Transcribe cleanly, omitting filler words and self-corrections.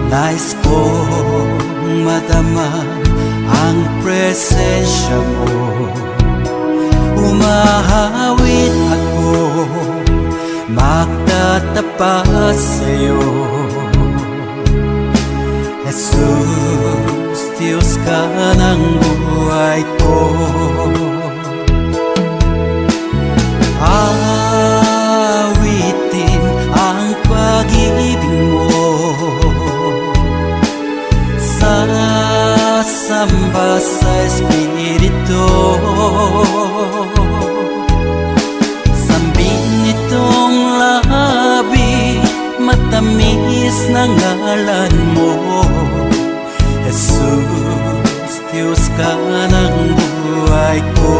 Nais kong madama ang presensya mo. Umahawit ako, magtatapat sa'yo. Jesus, Diyos ka ng buhay ko. Awitin ang pag-ibig mo, sasamba sa Espiritu. Sambin nitong labi, matamis na ngalan mo. Jesus, Diyos ka ng buhay ko.